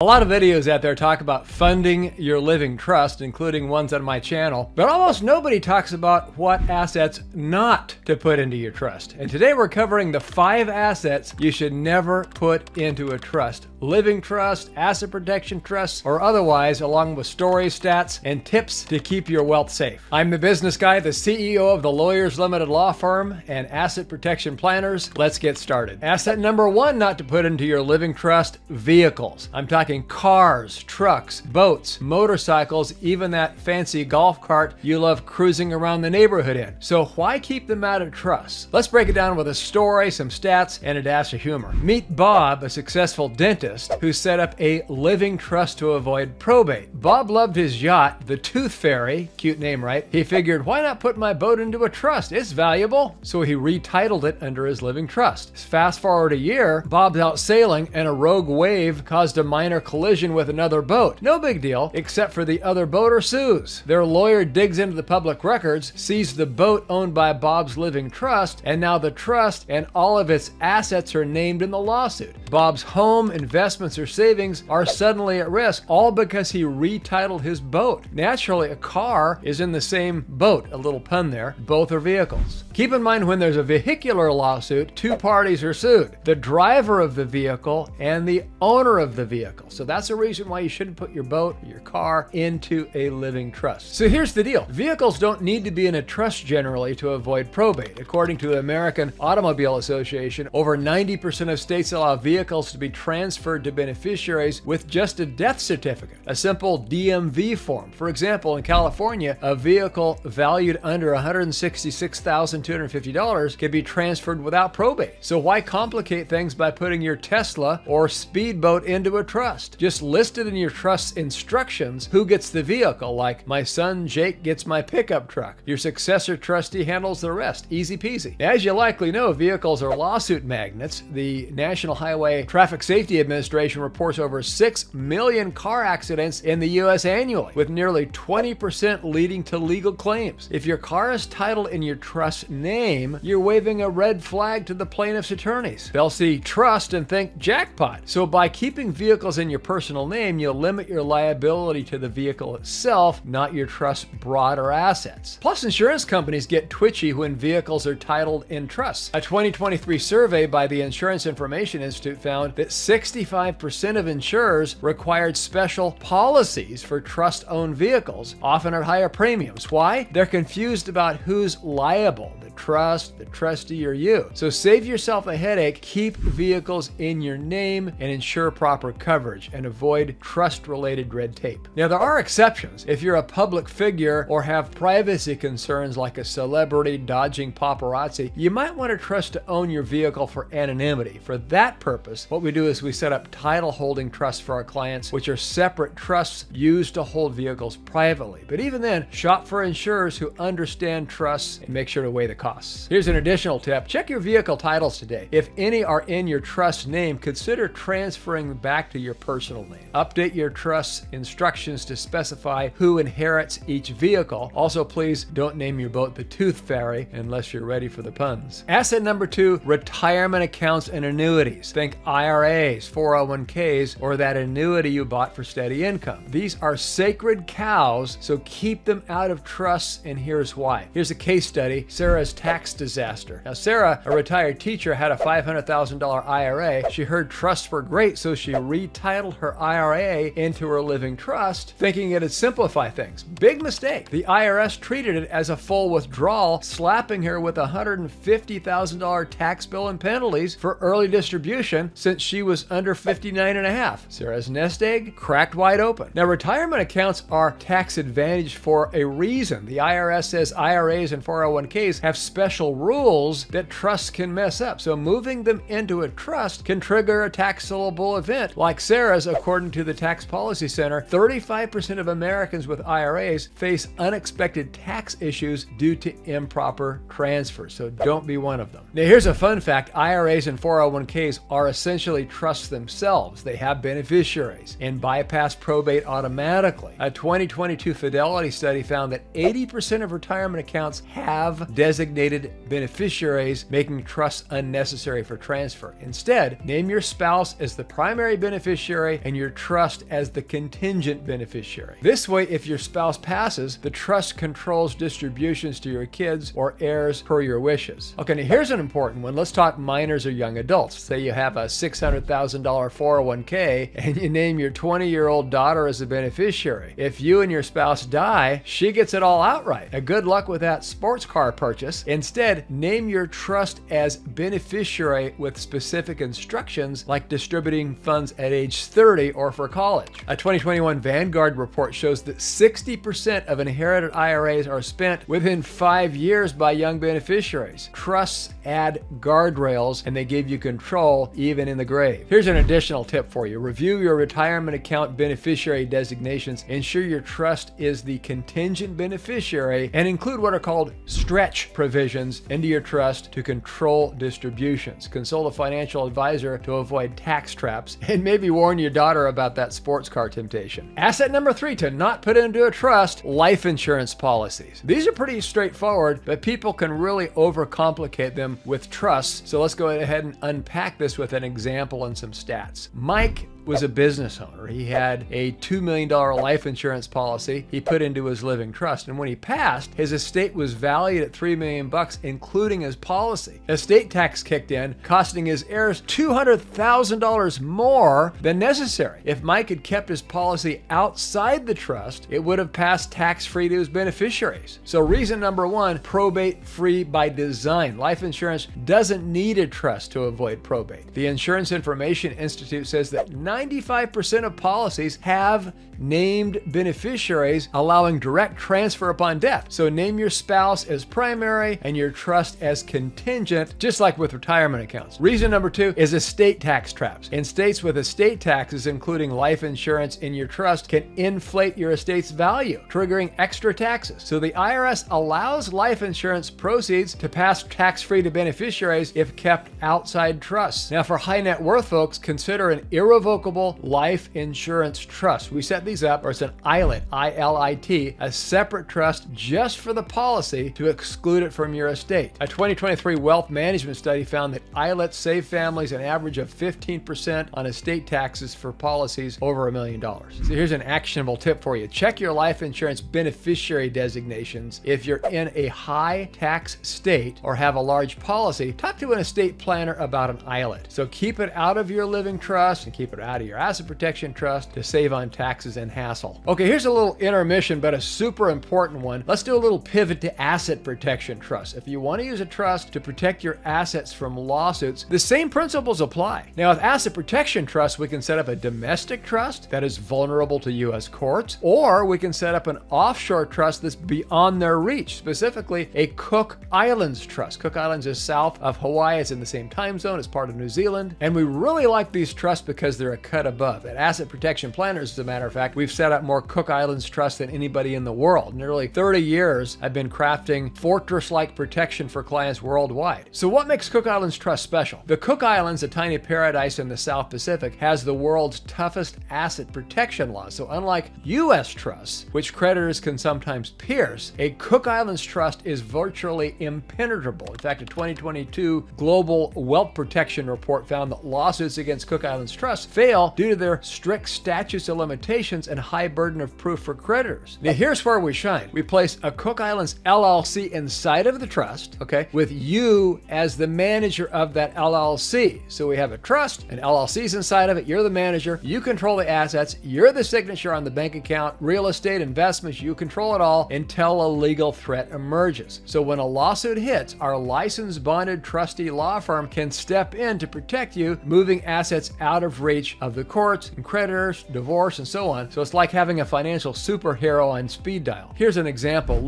A lot of videos out there talk about funding your living trust, including ones on my channel, but almost nobody talks about what assets not to put into your trust. And today we're covering the 5 assets you should never put into a trust. Living trust, asset protection trusts, or otherwise, along with stories, stats, and tips to keep your wealth safe. I'm the business guy, the CEO of the Lawyers Limited Law Firm and Asset Protection Planners. Let's get started. Asset number 1 not to put into your living trust: vehicles. I'm talking cars, trucks, boats, motorcycles, even that fancy golf cart you love cruising around the neighborhood in. So why keep them out of trusts? Let's break it down with a story, some stats, and a dash of humor. Meet Bob, a successful dentist who set up a living trust to avoid probate. Bob loved his yacht, the Tooth Fairy, cute name, right? He figured, why not put my boat into a trust? It's valuable. So he retitled it under his living trust. Fast forward a year, Bob's out sailing and a rogue wave caused a minor collision with another boat. No big deal, except for the other boater sues. Their lawyer digs into the public records, sees the boat owned by Bob's living trust, and now the trust and all of its assets are named in the lawsuit. Bob's home, investments, or savings are suddenly at risk, all because he retitled his boat. Naturally, a car is in the same boat, a little pun there. Both are vehicles. Keep in mind, when there's a vehicular lawsuit, 2 parties are sued: the driver of the vehicle and the owner of the vehicle. So that's a reason why you shouldn't put your boat or your car into a living trust. So here's the deal. Vehicles don't need to be in a trust generally to avoid probate. According to the American Automobile Association, over 90% of states allow vehicles to be transferred to beneficiaries with just a death certificate, a simple DMV form. For example, in California, a vehicle valued under $166,250 can be transferred without probate. So why complicate things by putting your Tesla or speedboat into a trust? Just list it in your trust's instructions who gets the vehicle, like my son Jake gets my pickup truck. Your successor trustee handles the rest. Easy peasy. As you likely know, vehicles are lawsuit magnets. The National Highway Traffic Safety Administration reports over 6 million car accidents in the U.S. annually, with nearly 20% leading to legal claims. If your car is titled in your trust's name, you're waving a red flag to the plaintiff's attorneys. They'll see trust and think jackpot. So by keeping vehicles in your personal name, you'll limit your liability to the vehicle itself, not your trust's broader assets. Plus, insurance companies get twitchy when vehicles are titled in trusts. A 2023 survey by the Insurance Information Institute found that 65% of insurers required special policies for trust-owned vehicles, often at higher premiums. Why? They're confused about who's liable: the trust, the trustee, or you. So save yourself a headache, keep vehicles in your name, and ensure proper coverage, and avoid trust-related red tape. Now, there are exceptions. If you're a public figure or have privacy concerns like a celebrity dodging paparazzi, you might want a trust to own your vehicle for anonymity. For that purpose, what we do is we set up title holding trusts for our clients, which are separate trusts used to hold vehicles privately. But even then, shop for insurers who understand trusts and make sure to weigh the costs. Here's an additional tip. Check your vehicle titles today. If any are in your trust name, consider transferring back to your personal name. Update your trust's instructions to specify who inherits each vehicle. Also, please don't name your boat the Tooth Fairy unless you're ready for the puns. Asset number 2, retirement accounts and annuities. Think IRAs, 401ks, or that annuity you bought for steady income. These are sacred cows, so keep them out of trusts, and here's why. Here's a case study: Sarah's tax disaster. Now, Sarah, a retired teacher, had a $500,000 IRA. She heard trusts were great, so she retitled her IRA into her living trust, thinking it'd simplify things. Big mistake. The IRS treated it as a full withdrawal, slapping her with a $150,000 tax bill and penalties for early distribution since she was under 59 and a half. Sarah's nest egg cracked wide open. Now, retirement accounts are tax advantaged for a reason. The IRS says IRAs and 401ks have special rules that trusts can mess up, so moving them into a trust can trigger a taxable event like Sarah's. According to the Tax Policy Center, 35% of Americans with IRAs face unexpected tax issues due to improper transfers, so don't be one of them. Now, here's a fun fact. IRAs and 401ks are essentially trusts themselves. They have beneficiaries and bypass probate automatically. A 2022 Fidelity study found that 80% of retirement accounts have designated beneficiaries, making trusts unnecessary for transfer. Instead, name your spouse as the primary beneficiary beneficiary and your trust as the contingent beneficiary. This way, if your spouse passes, the trust controls distributions to your kids or heirs per your wishes. Okay, now here's an important one. Let's talk minors or young adults. Say you have a $600,000 401k and you name your 20-year-old daughter as a beneficiary. If you and your spouse die, she gets it all outright. Now, good luck with that sports car purchase. Instead, name your trust as beneficiary with specific instructions like distributing funds at age 30 or for college. A 2021 Vanguard report shows that 60% of inherited IRAs are spent within 5 years by young beneficiaries. Trusts add guardrails and they give you control even in the grave. Here's an additional tip for you. Review your retirement account beneficiary designations. Ensure your trust is the contingent beneficiary and include what are called stretch provisions into your trust to control distributions. Consult a financial advisor to avoid tax traps and maybe warn your daughter about that sports car temptation. Asset number 3 to not put into a trust: life insurance policies. These are pretty straightforward, but people can really overcomplicate them with trusts. So let's go ahead and unpack this with an example and some stats. Mike was a business owner. He had a $2 million life insurance policy he put into his living trust. And when he passed, his estate was valued at $3 million, including his policy. Estate tax kicked in, costing his heirs $200,000 more than necessary. If Mike had kept his policy outside the trust, it would have passed tax-free to his beneficiaries. So reason number 1, probate-free by design. Life insurance doesn't need a trust to avoid probate. The Insurance Information Institute says that 95% of policies have named beneficiaries, allowing direct transfer upon death. So name your spouse as primary and your trust as contingent, just like with retirement accounts. Reason number 2 is estate tax traps. In states with estate taxes, including life insurance in your trust, can inflate your estate's value, triggering extra taxes. So the IRS allows life insurance proceeds to pass tax-free to beneficiaries if kept outside trusts. Now, for high net worth folks, consider an irrevocable life insurance trust. We set these up, or it's an ILIT, I-L-I-T, a separate trust just for the policy to exclude it from your estate. A 2023 wealth management study found that ILITs save families an average of 15% on estate taxes for policies over $1 million. So here's an actionable tip for you. Check your life insurance beneficiary designations. If you're in a high tax state or have a large policy, talk to an estate planner about an ILIT. So keep it out of your living trust and keep it out of your asset protection trust to save on taxes and hassle. Okay, here's a little intermission, but a super important one. Let's do a little pivot to asset protection trust. If you want to use a trust to protect your assets from lawsuits, the same principles apply. Now, with asset protection trust, we can set up a domestic trust that is vulnerable to U.S. courts, or we can set up an offshore trust that's beyond their reach, specifically a Cook Islands trust. Cook Islands is south of Hawaii. It's in the same time zone. It's part of New Zealand. And we really like these trusts because they're a cut above. At Asset Protection Planners, as a matter of fact, we've set up more Cook Islands trusts than anybody in the world. Nearly 30 years, I've been crafting fortress-like protection for clients worldwide. So what makes Cook Islands Trust special? The Cook Islands, a tiny paradise in the South Pacific, has the world's toughest asset protection laws. So unlike U.S. trusts, which creditors can sometimes pierce, a Cook Islands trust is virtually impenetrable. In fact, a 2022 Global Wealth Protection Report found that lawsuits against Cook Islands Trust fail due to their strict statutes of limitations and high burden of proof for creditors. Now, here's where we shine. We place a Cook Islands LLC inside of the trust, okay, with you as the manager of that LLC. So we have a trust, an LLC's inside of it, you're the manager, you control the assets, you're the signature on the bank account, real estate, investments, you control it all until a legal threat emerges. So when a lawsuit hits, our licensed bonded trustee law firm can step in to protect you, moving assets out of reach of the courts and creditors, divorce, and so on. So it's like having a financial superhero on speed dial. Here's an example.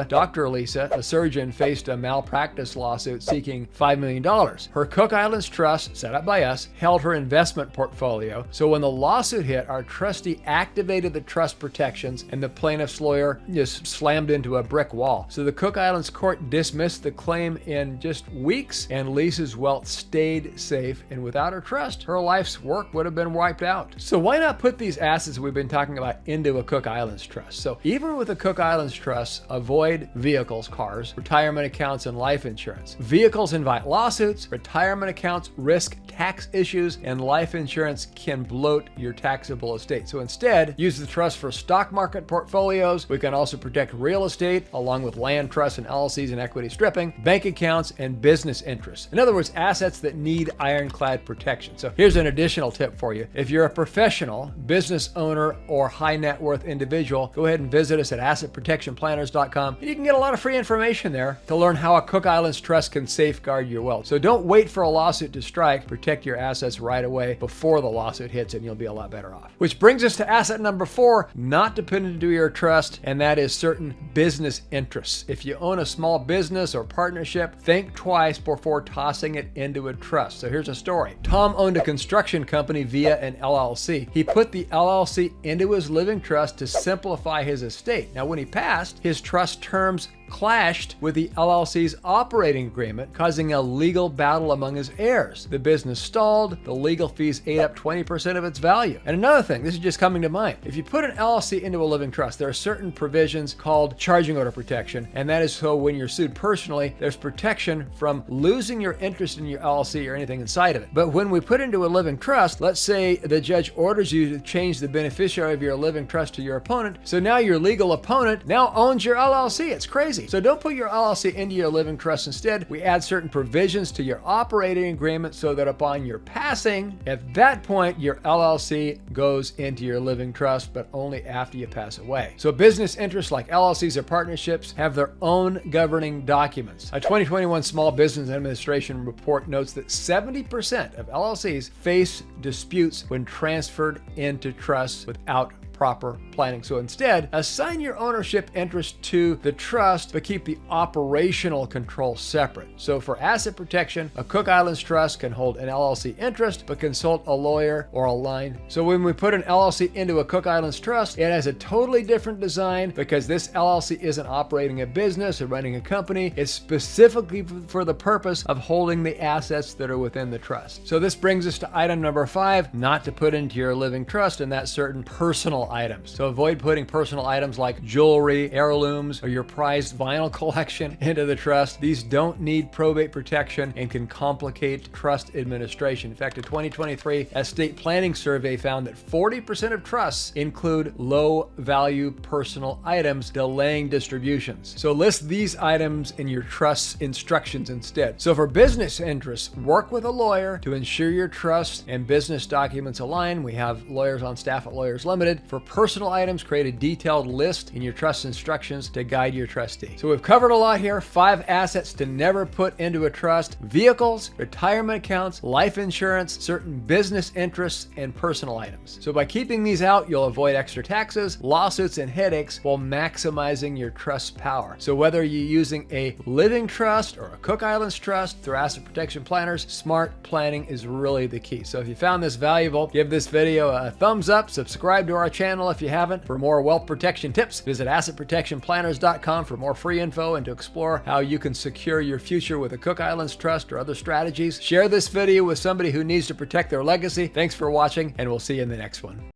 Dr. Lisa, a surgeon, faced a malpractice lawsuit seeking $5 million. Her Cook Islands trust, set up by us, held her investment portfolio. So when the lawsuit hit, our trustee activated the trust protections and the plaintiff's lawyer just slammed into a brick wall. So the Cook Islands court dismissed the claim in just weeks, and Lisa's wealth stayed safe. And without her trust, her life's work would have been been wiped out. So why not put these assets we've been talking about into a Cook Islands trust? So even with a Cook Islands trust, avoid vehicles, cars, retirement accounts, and life insurance. Vehicles invite lawsuits, retirement accounts risk tax issues, and life insurance can bloat your taxable estate. So instead, use the trust for stock market portfolios. We can also protect real estate along with land trusts and LLCs and equity stripping, bank accounts, and business interests. In other words, assets that need ironclad protection. So here's an additional tip for you. If you're a professional, business owner, or high net worth individual, go ahead and visit us at assetprotectionplanners.com, and you can get a lot of free information there to learn how a Cook Islands trust can safeguard your wealth. So don't wait for a lawsuit to strike. Protect your assets right away before the lawsuit hits, and you'll be a lot better off. Which brings us to asset number 4, not to put into your trust, and that is certain business interests. If you own a small business or partnership, think twice before tossing it into a trust. So here's a story. Tom owned a construction company via an LLC. He put the LLC into his living trust to simplify his estate. Now, when he passed, his trust terms clashed with the LLC's operating agreement, causing a legal battle among his heirs. The business stalled, the legal fees ate up 20% of its value. And another thing, this is just coming to mind. If you put an LLC into a living trust, there are certain provisions called charging order protection, and that is so when you're sued personally, there's protection from losing your interest in your LLC or anything inside of it. But when we put into a living trust, let's say the judge orders you to change the beneficiary of your living trust to your opponent, so now your legal opponent now owns your LLC. It's crazy. So don't put your LLC into your living trust. Instead, we add certain provisions to your operating agreement so that upon your passing, at that point, your LLC goes into your living trust, but only after you pass away. So business interests like LLCs or partnerships have their own governing documents. A 2021 Small Business Administration report notes that 70% of LLCs face disputes when transferred into trusts without proper planning. So instead, assign your ownership interest to the trust, but keep the operational control separate. So for asset protection, a Cook Islands trust can hold an LLC interest, but consult a lawyer or align. So when we put an LLC into a Cook Islands trust, it has a totally different design because this LLC isn't operating a business or running a company. It's specifically for the purpose of holding the assets that are within the trust. So this brings us to item number 5, not to put into your living trust, and that's certain personal items. So avoid putting personal items like jewelry, heirlooms, or your prized vinyl collection into the trust. These don't need probate protection and can complicate trust administration. In fact, a 2023 estate planning survey found that 40% of trusts include low-value personal items, delaying distributions. So list these items in your trust's instructions instead. So for business interests, work with a lawyer to ensure your trust and business documents align. We have lawyers on staff at Lawyers Limited. For personal items, create a detailed list in your trust instructions to guide your trustee. So we've covered a lot here. 5 assets to never put into a trust: vehicles, retirement accounts, life insurance, certain business interests, and personal items. So by keeping these out, you'll avoid extra taxes, lawsuits, and headaches while maximizing your trust power. So whether you're using a living trust or a Cook Islands trust through Asset Protection Planners, smart planning is really the key. So if you found this valuable, give this video a thumbs up, subscribe to our channel if you haven't. For more wealth protection tips, visit assetprotectionplanners.com for more free info and to explore how you can secure your future with a Cook Islands trust or other strategies. Share this video with somebody who needs to protect their legacy. Thanks for watching, and we'll see you in the next one.